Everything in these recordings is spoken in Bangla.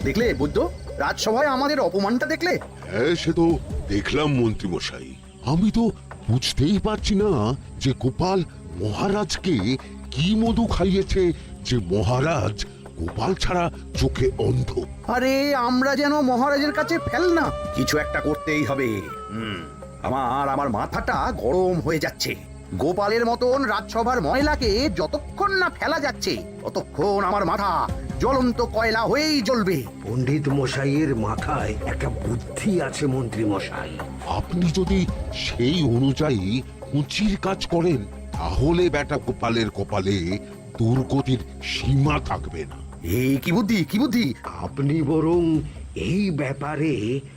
দেখলে বুদ্ধ, রাজসভায় আমাদের অপমানটা দেখলে? হ্যাঁ, সে তো দেখলাম মন্ত্রী মশাই। আমি তো বুঝতেই পারছি না যে গোপাল মহারাজকে কি মধু খাইয়েছে যে মহারাজ গোপাল ছাড়া চোখে অন্ধ। আরে আমরা যেন মহারাজের কাছে ফেল না, কিছু একটা করতেই হবে। আমার মাথাটা গরম হয়ে যাচ্ছে। গোপালের মতন রাজসভার ময়লাকে যতক্ষণ না ফেলা যাচ্ছে ততক্ষণ আমার মাথা জ্বলন্ত কয়লা হয়েই জ্বলবে। পণ্ডিত মশাইয়ের মাথায় একটা বুদ্ধি আছে মন্ত্রী মশাই। আপনি যদি সেই অনুযায়ী কুচির কাজ করেন তাহলে বেটা গোপালের কপালে দুর্গতির সীমা থাকবে না। এই কি বুদ্ধি, কি বুদ্ধি? আপনি বরং এই ব্যাপারে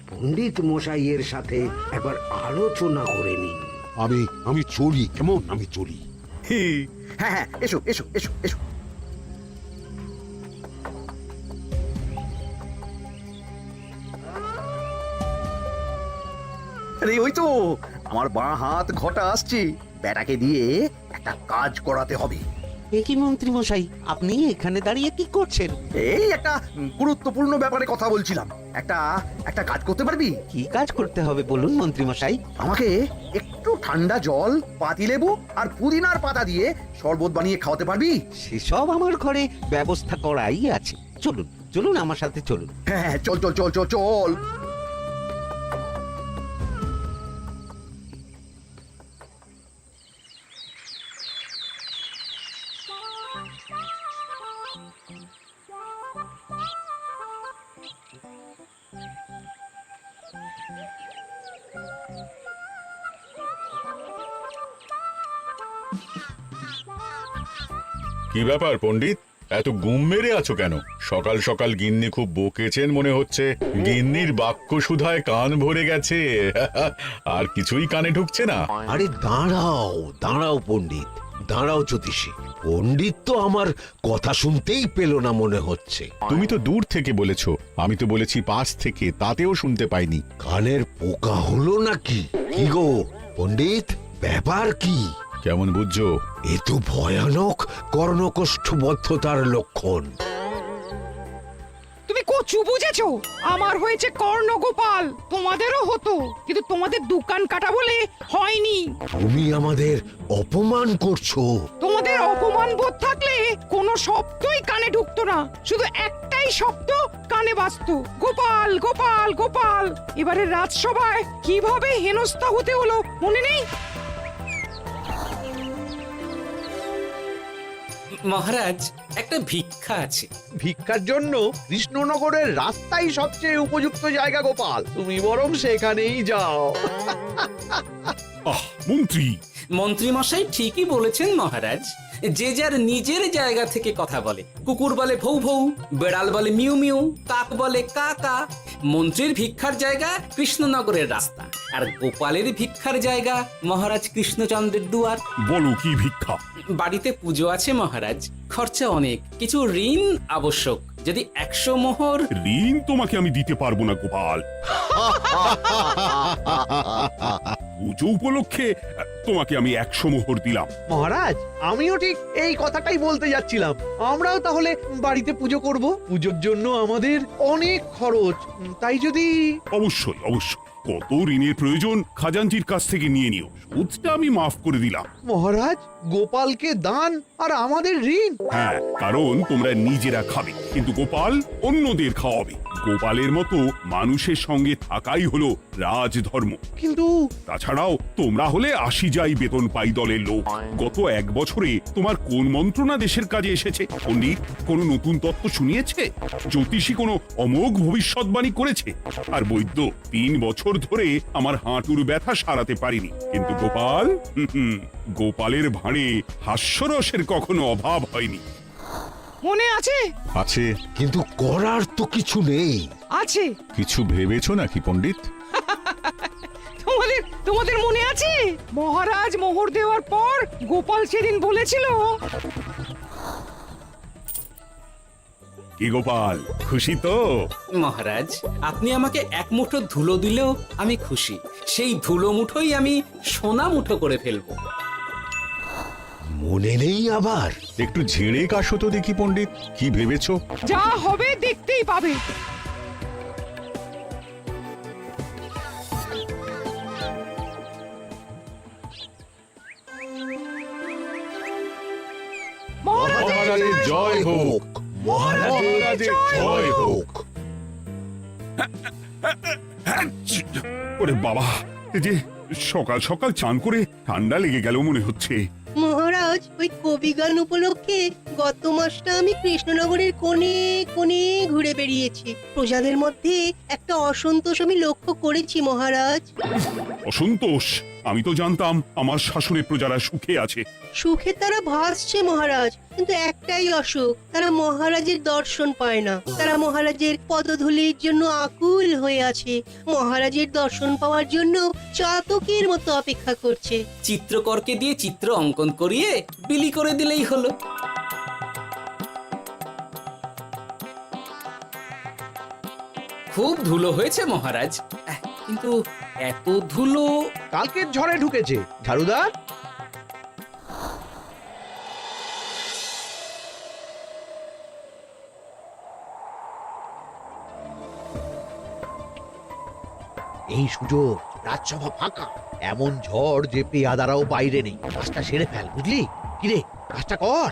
পণ্ডিত মশাইয়ের সাথে একবার আলোচনা করে নিন। আমি চলি, কেমন? আমি চলি। হ্যাঁ হ্যাঁ, এসো এসো এসো এসো। আরে ওই তো আমার বাঁ হাত ঘটা আসছে, বেটাকে দিয়ে একটা কাজ করাতে হবে। কি মন্ত্রী মশাই, আপনি এখানে দাঁড়িয়ে কি করছেন? এই একটা গুরুত্বপূর্ণ ব্যাপারে কথা বলছিলাম। একটা একটা কাজ করতে পারবি? কি কাজ করতে হবে বলুন মন্ত্রী মশাই। আমাকে একটু ঠান্ডা জল, পাতিলেবু আর পুদিনার পাতা দিয়ে শরবত বানিয়ে খাওয়াতে পারবি? সেসব আমার ঘরে ব্যবস্থা করাই আছে। চলুন চলুন আমার সাথে চলুন। হ্যাঁ, চল চল চল চল চল। কি ব্যাপার পণ্ডিত, এত গুম মেরে আছো কেন? সকাল সকাল গিন্নি খুব বকেছেন মনে হচ্ছে। গিন্নির বাক্য সুধায় কান ভরে গেছে, আর কিছুই কানে ঢুকছে না। আরে দাঁড়াও দাঁড়াও পণ্ডিত, দাঁড়াও জ্যোতিষী। পণ্ডিত তো আমার কথা শুনতেই পেল না মনে হচ্ছে। তুমি তো দূর থেকে বলেছো, আমি তো বলেছি পাশ থেকে, তাতেও শুনতে পাইনি। কানের পোকা হলো নাকি? কি গো পণ্ডিত, ব্যাপার কি? কেমন বুঝছো? এ তো ভয়ানক কর্ণকষ্ঠবদ্ধতার লক্ষণ। তুমি কচু বুঝেছো? আমার হয়েছে কর্ণগোপাল, তোমাদেরও হতো, কিন্তু তোমাদের দোকান কাটা বলে হয়নি। তুমি আমাদের অপমান করছো। তোমাদের অপমান বোধ থাকলে কোনো শব্দই কানে ঢুকতো না, শুধু একটাই শব্দ কানে বাজতো, গোপাল গোপাল গোপাল। এবারে রাজসভায় কিভাবে হেনস্থা হতে হলো মনে নেই? মহারাজ, একটা ভিক্ষা আছে। ভিক্ষার জন্য কৃষ্ণনগরের রাস্তাই সবচেয়ে উপযুক্ত জায়গা গোপাল, তুমি বরং সেখানেই যাও। মন্ত্রী, মন্ত্রী মশাই ঠিকই বলেছেন মহারাজ। যে যার নিজের জায়গা থেকে কথা বলে। কুকুর বলে ভৌ ভৌ, বেড়াল বলে মিউ মিউ, কাক বলে কা কা। মন্ত্রীর ভিক্ষার জায়গা কৃষ্ণনগরের রাস্তা, আর গোপালের ভিক্ষার জায়গা মহারাজ কৃষ্ণচন্দ্রের দুয়ার। বলো কি ভিক্ষা? বাড়িতে পুজো আছে মহারাজ, খরচা অনেক, কিছু ঋণ আবশ্যক। যদি 100 মোহর। ঋণ তোমাকে আমি দিতে পারবো না গোপাল। পুজো উপলক্ষে তোমাকে আমি 100 মোহর দিলাম। মহারাজ, আমিও ঠিক এই কথাটাই বলতে যাচ্ছিলাম। আমরাও তাহলে বাড়িতে পুজো করব। পুজোর জন্য আমাদের অনেক খরচ, তাই যদি... অবশ্যই অবশ্যই, কত ঋণের প্রয়োজন খাজাঞ্চির কাছ থেকে নিয়ে নিও, সুদটা আমি মাফ করে দিলাম। মহারাজ, গোপালকে দান আর আমাদের ঋণ? হ্যাঁ, কারণ তোমরা নিজেরা খাবে, কিন্তু গোপাল অন্যদের খাওয়াবে। গোপালের মতো মানুষের সঙ্গে থাকাই হলো রাজধর্ম। কিন্তু তাছাড়াও তোমরা হলে 80 যাই বেতন পাই দলের লোক। গত 1 বছরে তোমার কোন মন্ত্রণা দেশের কাজে এসেছে? পণ্ডিত কোন নতুন তত্ত্ব শুনিয়েছে? জ্যোতিষী কোনো অমোঘ ভবিষ্যৎবাণী করেছে? আর বৈদ্য 3 বছর ধরে আমার হাঁটুর ব্যথা সারাতে পারিনি। কিন্তু গোপাল, গোপালের ভাঁড়ে হাস্যরসের কখনো অভাব হয়নি। মনে আছে? আছে। কিন্তু করার তো কিছু নেই। আছে। কিছু ভেবেছো নাকি পণ্ডিত? তোমাদের মনে আছে মহারাজ মোহর দেওয়ার পর গোপাল সেদিন বলেছিল, কি গোপাল, খুশি তো? মহারাজ, আপনি আমাকে 1 মুঠো ধুলো দিলেও আমি খুশি। সেই ধুলো মুঠোই আমি সোনা মুঠো করে ফেলবো। মনে নেই আবার? একটু ঝেড়ে কাশো তো দেখি পণ্ডিত, কি ভেবেছো? যা হবে দেখতেই পাবে। মহারাজের জয় হোক, মহারাজের জয় হোক। ওরে বাবা, এই যে সকাল সকাল চান করে ঠান্ডা লেগে গেল মনে হচ্ছে। মহারাজ, ওই কবি গান উপলক্ষে গত মাসটা আমি কৃষ্ণনগরের কোণে কোণে ঘুরে বেরিয়েছি। প্রজাদের মধ্যে একটা অসন্তোষ আমি লক্ষ্য করেছি মহারাজ। অসন্তোষ? আমি তো জানতাম আমার শাসনে প্রজারা সুখে আছে। সুখে তারা ভাসছে মহারাজ, কিন্তু একটাই অসুখ, তারা মহারাজের দর্শন পায় না। তারা মহারাজের পদধূলির জন্য আকুল হয়ে আছে, মহারাজের দর্শন পাওয়ার জন্য চাতকের মতো অপেক্ষা করছে। চিত্রকরকে দিয়ে চিত্র অঙ্কন করিয়ে বিলি করে দিলেই হলো। খুব ধুলো হয়েছে মহারাজ, কিন্তু এত ধুলো। কালকের ঝড়ে ঢুকেছে। ঝাড়ুদার, এই সুযোগ, রাজসভা ফাঁকা, এমন ঝড় যে পেয়াদারাও বাইরে নেই। কাজটা সেরে ফেল, বুঝলি? কিরে, কাজটা কর।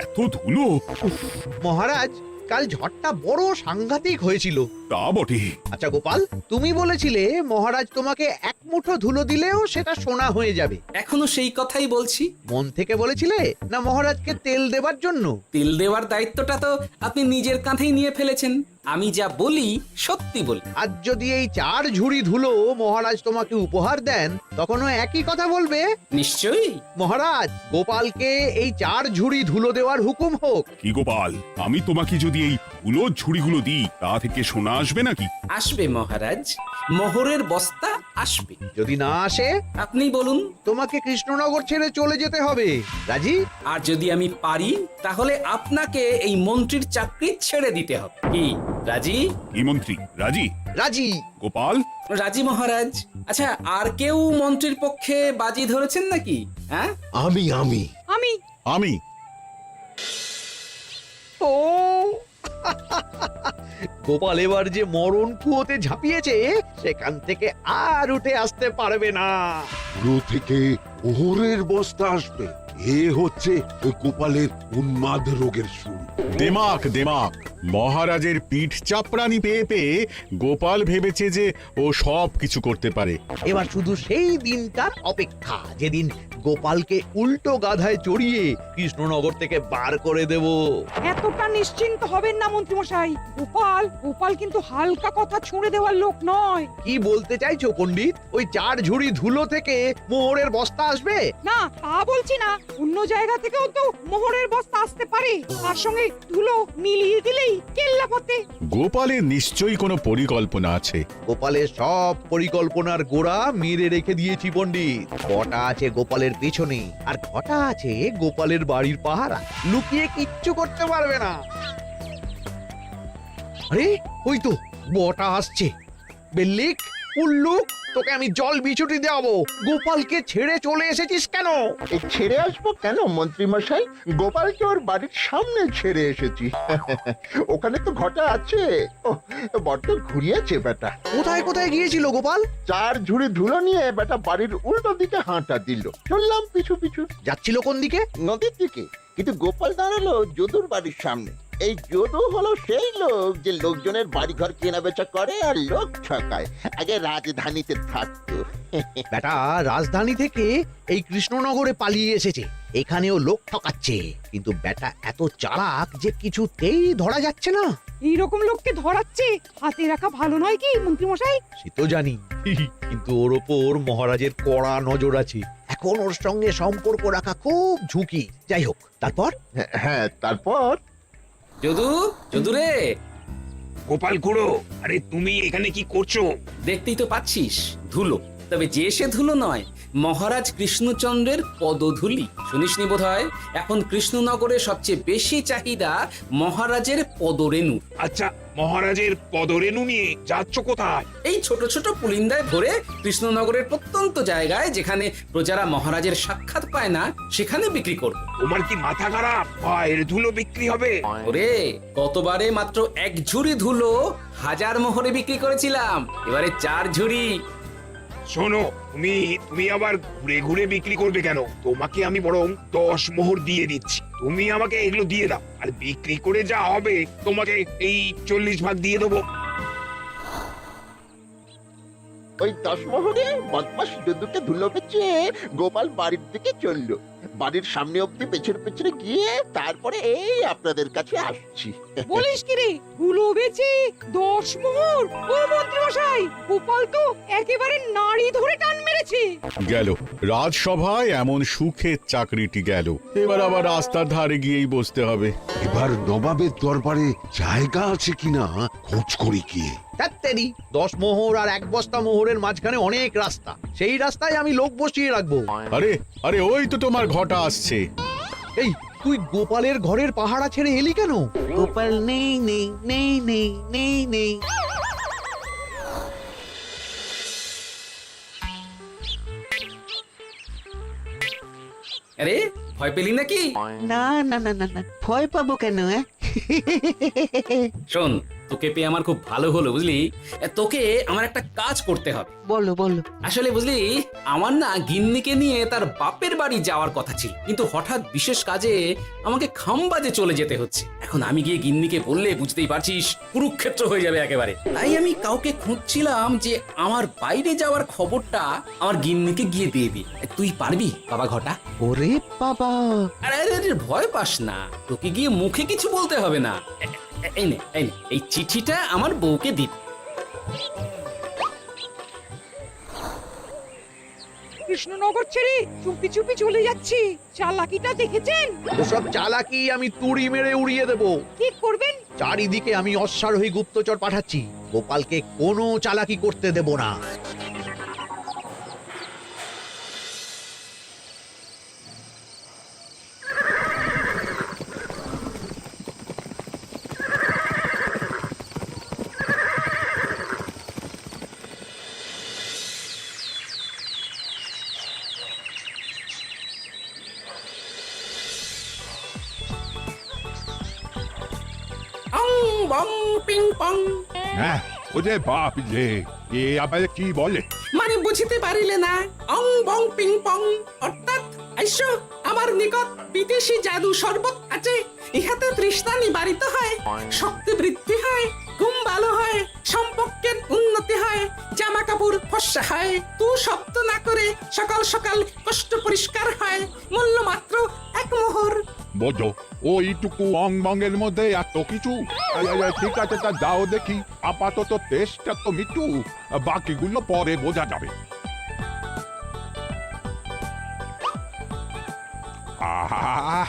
এত ধুলো! উফ, মহারাজ, কাল ঝড়টা বড় সাংঘাতিক হয়েছিল। তা বটে। আচ্ছা গোপাল, তুমি বলেছিলে মহারাজ তোমাকে এক মুঠো ধুলো দিলেও সেটা সোনা হয়ে যাবে। এখনো সেই কথাই বলছি। মন থেকে বলেছিলে না মহারাজকে তেল দেবার জন্য? তেল দেওয়ার দায়িত্বটা তো আপনি নিজের কাঁধেই নিয়ে ফেলেছেন। আমি যা বলি সত্যি বলি। আজ যদি এই 4 ঝুড়ি ধুলো মহারাজ তোমাকে উপহার দেন, তখনও একই কথা বলবে? নিশ্চয়ই। মহারাজ, গোপালকে এই 4 ঝুড়ি ধুলো দেওয়ার হুকুম হোক। কি গোপাল, আমি তোমাকে যদি এই ধুলোর ঝুড়িগুলো দিই, তা থেকে সোনা আসবে নাকি? আসবে মহারাজ, মোহরের বস্তা আসবে। যদি না আসে, আপনি বলুন। তোমাকে কৃষ্ণনগর ছেড়ে চলে যেতে হবে। রাজি? আর যদি আমি পারি, তাহলে আপনাকে এই মন্ত্রীর চাকরি ছেড়ে দিতে হবে। কি রাজি? কি মন্ত্রী রাজি? রাজি। গোপাল? রাজি মহারাজ। আচ্ছা, আর কেউ মন্ত্রীর পক্ষে বাজি ধরেছেন নাকি? হ্যাঁ, আমি আমি আমি আমি ও গোপাল এবার যে মরণ কুয়োতে ঝাঁপিয়েছে, সেখান থেকে আর উঠে আসতে পারবে না। পুরো থেকে মোহরের বস্তা আসবে। এ হচ্ছে ওই গোপালের উন্মাদ রোগের শুরু। দেমাক দেমাক, মহারাজের পিঠ চাপড়ানি পেয়ে পেয়ে গোপাল ভেবেছে যে ও সব কিছু করতে পারে। এবার শুধু সেই দিনটার অপেক্ষা, যেদিন গোপালকে উল্টো গাধায় চড়িয়ে কৃষ্ণনগর থেকে বার করে দেব। এতটা নিশ্চিন্ত হবেন না মন্ত্রী মশাই। গোপাল কিন্তু হালকা কথা ছুঁড়ে দেওয়ার লোক নয়। কি বলতে চাইছো পণ্ডিত? ওই 4 ঝুড়ি ধুলো থেকে মোহরের বস্তা আসবে? না, তা বলছি না, অন্য জায়গা থেকেও তো মোহরের বস্তা আসতে পারে। তার সঙ্গে ধুলো মিলিয়ে দিলেই কেল্লাপতে। গোপালের নিশ্চয়ই কোনো পরিকল্পনা আছে। গোপালের সব পরিকল্পনার গোড়া মেরে রেখে দিয়েছি পণ্ডিত। কটা আছে গোপালের পেছনে, আর কটা আছে গোপালের বাড়ির পাহারা। লুকিয়ে কিচ্ছু করতে পারবে না। আরে ওই তো বটা আসছে। বেল্লিক, উল্লুক, তোকে আমি জল বিছুটি দেবো। গোপালকে ছেড়ে চলে এসেছিস কেন? ছেড়ে আসবো কেন মন্ত্রী মশাই? গোপালকে ওর বাড়ির সামনে ছেড়ে এসেছি। ওখানে তো ঘটা আছে। বড্ড ঘুরিয়েছে বেটা। কোথায় কোথায় গিয়েছিল গোপাল? 4 ঝুড়ি ধুলো নিয়ে বেটা বাড়ির উল্টো দিকে হাঁটা দিল। চললাম পিছু পিছু। যাচ্ছিল কোন দিকে? নদীর দিকে। কিন্তু গোপাল দাঁড়ালো যদুর বাড়ির সামনে। এই যদু হলো সেই লোক যে লোকজনের বাড়িঘর কেনা বেচা করে আর লোক ঠকায়। আগে রাজধানীতে থাকতো। বেটা রাজধানী থেকে এই কৃষ্ণনগরে পালিয়ে এসেছে, এখানেও লোক ঠকাচ্ছে। কিন্তু বেটা এত চালাক যে কিছুতেই ধরা যাচ্ছে না। এইরকম লোককে ধরাচ্ছে হাতে রাখা ভালো নয় কি মন্ত্রী মশাই? সে তো জানি, কিন্তু ওর ওপর মহারাজের কড়া নজর আছে। এখন ওর সঙ্গে সম্পর্ক রাখা খুব ঝুঁকি। যাই হোক, তারপর? হ্যাঁ, তারপর যদু রে। গোপাল খুড়ো, আরে তুমি এখানে কি করছো? দেখতেই তো পাচ্ছিস ধুলো। তবে যে সে ধুলো নয়, মহারাজ কৃষ্ণচন্দ্রের পদধূলি। শুনিসনি বোধ হয়, এখন কৃষ্ণনগরে সবচেয়ে বেশি চাহিদা মহারাজের পদরেণু। আচ্ছা, মহারাজের পদরেণু নিয়ে যাচ্ছ কোথায়? এই ছোট ছোট পুলিন্দায় ভরে কৃষ্ণনগরের প্রত্যন্ত জায়গায় যেখানে প্রজারা মহারাজের সাক্ষাৎ পায় না, সেখানে বিক্রি করব। তোমার কি মাথা খারাপ? পায়ের ধুলো বিক্রি হবে? ওরে, গতবারে মাত্র 1 ঝুড়ি ধুলো 1000 মোহরে বিক্রি করেছিলাম, এবারে 4 ঝুড়ি। শোনো, তুমি আবার ঘুরে ঘুরে বিক্রি করবে কেন? তোমাকে আমি বরং 10 মোহর দিয়ে দিচ্ছি, তুমি আমাকে এগুলো দিয়ে দাও, আর বিক্রি করে যা হবে তোমাকে এই 40 ভাগ দিয়ে দেবো। ওই 10 মোহরে বদমাস যদুকে ধুলো বেচে গোপাল বাড়ির দিকে চললো। বাড়ির সামনে অব্দি পেছনে পেছনে গিয়ে তারপরে এই আপনাদের কাছে আসছি। বলিস কি রে, ধুলো বেচে 10 মোহর? ও মন্ত্রী মশাই, গোপাল তো একেবারে নাড়ি ধরে টান মেরেছে। গেল রাজসভায় এমন সুখের চাকরিটি গেল, এবার আবার রাস্তার ধারে গিয়েই বসতে হবে। এবার নবাবের দরবারে জায়গা আছে কিনা খোঁজ করি গিয়ে। তাত্তেরি 10 মোহর আর 1 বস্তা মোহরের মাঝখানে অনেক রাস্তা, সেই রাস্তায় আমি লোক বসিয়ে রাখবো। আরে আরে, ওই তো তোমার ঘটা আসছে। এই, তুই গোপালের ঘরের পাহারা ছেড়ে এলি কেন? গোপাল নেই নেই নেই নেই নেই নেই। আরে, ভয় পেলি নাকি? না না না না না, ভয় পাবো কেন? শোন, তোকে পেয়ে আমার খুব ভালো হলো, বুঝলি? তোকে আমার একটা কাজ করতে হবে। বলো বলো। আসলে বুঝলি, আমার না গিন্নিকে নিয়ে তার বাপের বাড়ি যাওয়ার কথা ছিল, কিন্তু হঠাৎ বিশেষ কাজে আমাকে খামবাজে চলে যেতে হচ্ছে। এখন আমি গিয়ে গিন্নিকে বললে, বুঝতেই পারছিস, কুরুক্ষেত্র হয়ে যাবে একেবারে। তাই আমি কাউকে খুঁজছিলাম যে আমার বাইরে যাওয়ার খবরটা আমার গিন্নিকে গিয়ে দিয়ে দিই। তুই পারবি বাবা ঘটা? ওরে বাবা, আরে আরে আরে, ভয় পাস না, তোকে গিয়ে মুখে কিছু বলতে হবে না। এই নে, এই চিঠিটা আমার বউকে দিবি। কৃষ্ণনগর ছেড়ে চুপি চুপি চলে যাচ্ছি, চালাকিটা দেখেছেন? ওসব চালাকি আমি তুড়ি মেরে উড়িয়ে দেব। কি করবেন? চারিদিকে আমি অশ্বারোহী গুপ্তচর পাঠাচ্ছি, গোপালকে কোনো চালাকি করতে দেব না। অং বং পিং পং। হ্যাঁ, ওরে বাপ রে, এ আবার কি বলে? মানে বুঝতে পারিলে না? অং বং পিং পং অর্থাৎ আইসো আমার নিকট বিদেশি জাদু শরবত আছে, ইহাতে তৃষ্ণা নিবারিত হয়, শক্তি বৃদ্ধি হয়, ঘুম ভালো হয়, সম্পর্কের উন্নতি হয়, জামা কাপড় ফর্সা হয়, তু শব্দ না করে সকাল সকাল কষ্ট পরিষ্কার হয়, মূল্য মাত্র 1 মোহর। বোঝো, ওইটুকু অং বঙ্গের মধ্যে এত কিছু? ঠিক আছে, তা যাও দেখি, আপাতত টেস্টটা তো মিটু, বাকিগুলো পরে বোঝা যাবে। আহা,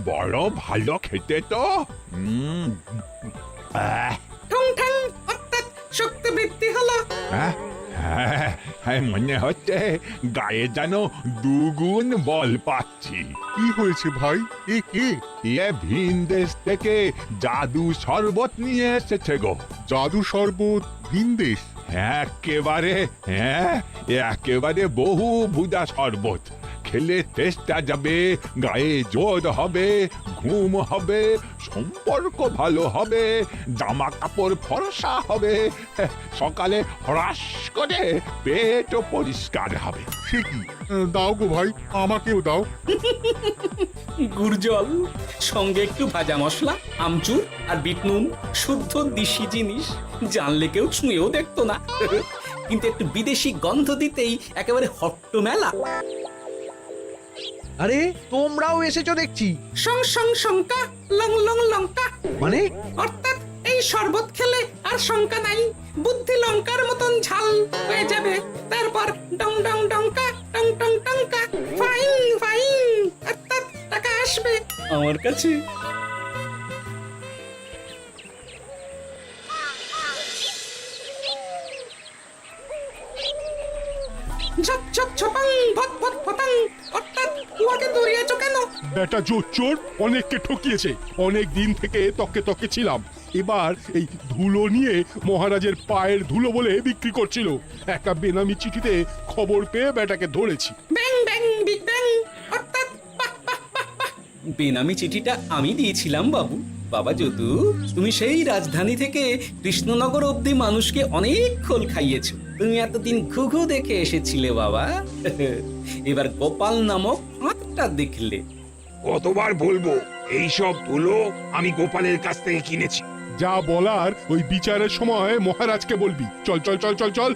বড় ভালো খেতে তো। ঠং ঠং অর্থাৎ শক্তি বৃদ্ধি হলো। হ্যাঁ, মনে হচ্ছে গায়ে যেন 2 গুণ বল পাচ্ছি। কি হয়েছে ভাই? এ কে? এ ভিন দেশ থেকে জাদু শরবত নিয়ে এসেছে গো। জাদু শরবত? ভিনদেশ? একেবারে বহু ভুজা শরবত। খেলে তেষ্টা যাবে, গায়ে জোর হবে, ঘুম হবে, সম্পর্ক ভালো হবে, জামা কাপড় ফর্সা হবে, সকালে হ্রাস করে পেটও পরিষ্কার হবে। সে কি? দাও গো ভাই, আমাকেও দাও। গুড় জল, সঙ্গে একটু ভাজা মশলা, আমচুর আর বিট নুন, শুদ্ধ দেশি জিনিস, জানলে কেউ ছুঁয়েও দেখতো না। কিন্তু একটু বিদেশি গন্ধ দিতেই একেবারে হট্ট মেলা। আরে, তোমরাও এসেছো দেখছি। সং সং শঙ্কা, লং লং লঙ্কা। মানে? অর্থাৎ এই শরবত খেলে আর শঙ্কা নাই, বুদ্ধি লঙ্কার মতন ঝাল হয়ে যাবে। তারপর ডং ডং ডঙ্কা, টং টং টঙ্কা, ফাইন ফাইন, অর্থাৎ টাকা আসবে আমার কাছে। ছপাং ভট ভট ফটাং অর্থাৎ উহাকে দৌড়িয়েছ কেন? বেটা জোচ্চোর অনেককে ঠকিয়েছে, অনেক দিন থেকে তকে তকে ছিলাম। এবার এই ধুলো নিয়ে মহারাজের পায়ের ধুলো বলে বিক্রি করছিল। একটা বেনামি চিঠিতে খবর পেয়ে বেটাকে ধরেছি। ব্যাং ব্যাং বিগ ব্যাং অর্থাৎ বাহ বাহ বাহ বাহ। বেনামি চিঠিটা আমি দিয়েছিলাম বাবু। বাবা যদু, তুমি সেই রাজধানী থেকে কৃষ্ণনগর অবধি মানুষকে অনেক খোল খাইয়েছো। তুমি এতদিন ঘুঘু দেখে এসেছিলে বাবা। এবার গোপাল নামক হাতটা দেখলে। কতবার বলবো এই সব ধুলো আমি গোপালের কাছ থেকে কিনেছি। যা বলার ওই বিচারের সময় মহারাজকে বলবি। চল চল চল চল চল।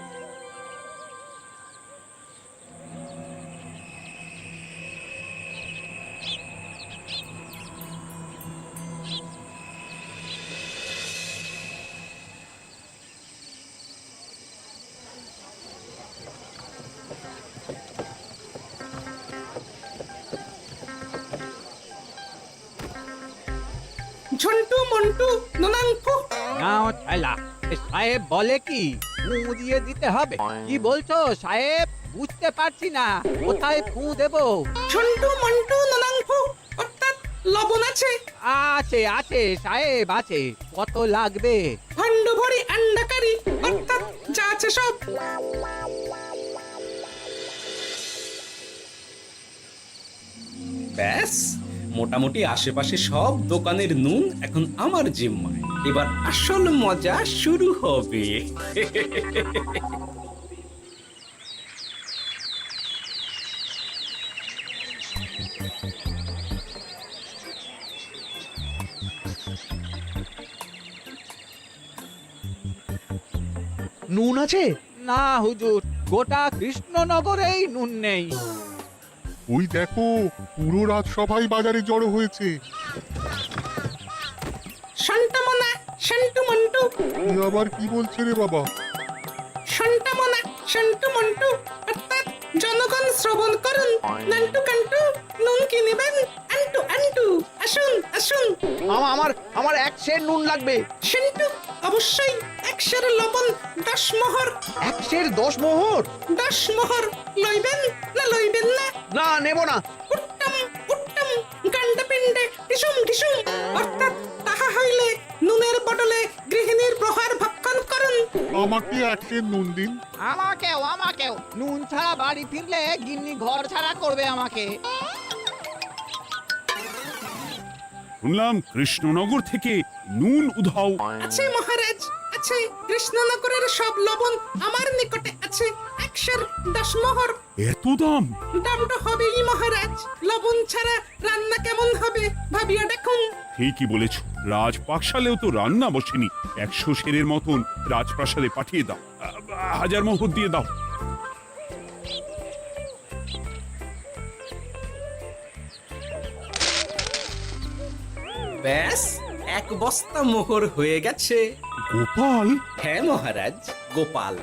ঝন্টু মন্টু ননাঙ্কু। নাও ঠেলা সাহেব বলে কি ফু দিয়ে দিতে হবে? কি বলছো সাহেব? বুঝতে পারছি না, কোথায় ফু দেব? ঝন্টু মন্টু ননাঙ্কু অর্থাৎ লবণ আছে? আছে আছে সাহেব আছে। কত লাগবে? ভাণ্ড ভরি আন্ডাকারি অর্থাৎ যা আছে সব। ব্যাস, মোটামুটি আশেপাশে সব দোকানের নুন এখন আমার জিম্মায়। এবার আসল মজা শুরু হবে। নুন আছে? না হুজুর, গোটা কৃষ্ণনগরেই নুন নেই। ওই দেখো, পুরো রাজসভাই বাজারে জড়ো হয়েছে। শান্তামনা শান্টু মন্টু। আবার কি বলছে রে বাবা? শান্তামনা শান্টু মন্টু অর্থাৎ জনগণ শ্রবণ করুন। নান্টু কান্টু নুন কিনবেন আন্টু আন্টু। আসুন আসুন। আমার 1 সের নুন লাগবে। শান্টু অবশ্যই 1 সের লবণ 10 মোহর। 1 সের 10 মোহর? 10 মোহর লইবেন না লইবেন না? না, নেব না। উত্তম উত্তম গান্ডা পিণ্ডে টিসুম টিসুম অর্থাৎ তাহা হইলে নুনের বদলে গৃহিণীর প্রহার ভক্ষণ করুন। আমাকে 1 সের নুন দিন। আমাকেও নুন ছাড়া বাড়ি ফিরলে গিন্নি ঘর ছাড়া করবে আমাকে। শুনলাম কৃষ্ণনগর থেকে নুন উধাও। আছে মহারাজ আছে। কৃষ্ণনগরের সব লবণ আমার নিকটে আছে। 1 সের 10 মোহর। এত দাম? দামটা হবেই মহারাজ। লবণ ছাড়া রান্না কেমন হবে ভাবিয়া দেখুন। ঠিকই বলেছ, রাজপাকশালেও তো রান্না বসেনি। 100 সেরের মতন রাজপ্রাসাদে পাঠিয়ে দাও। 1000 মোহর দিয়ে দাও। ব্যাস, 1 বস্তা মোহর হয়ে গেছে। গোপাল? হ্যাঁ মহারাজ, গোপাল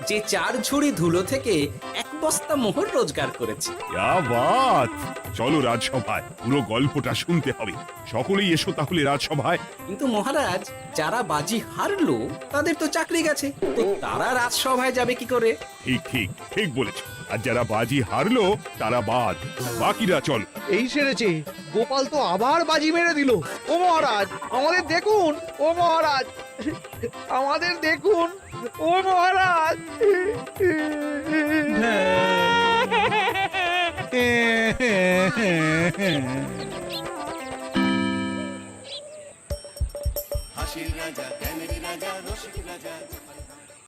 যে 4 ঝুড়ি ধুলো থেকে 1 বস্তা মোহর রোজগার করেছে। ইয়া বাত! চলো রাজসভায়, পুরো গল্পটা শুনতে হবে। সকলেই এসো তাহলে রাজসভায়। কিন্তু মহারাজ, যারা বাজি হারলো তাদের তো চাকরি গেছে, তো তারা রাজসভায় যাবে কি করে? ঠিক ঠিক ঠিক বলেছ। আর যারা বাজি হারলো তারা বাদ, বাকিরা চল। এই সেরেছে, গোপাল তো আবার বাজি মেরে দিল। ও মহারাজ, আমাদের দেখুন। ও মহারাজ, আমাদের দেখুন। ও মহারাজ। হাসির রাজা জ্ঞানের রাজা রসিক রাজা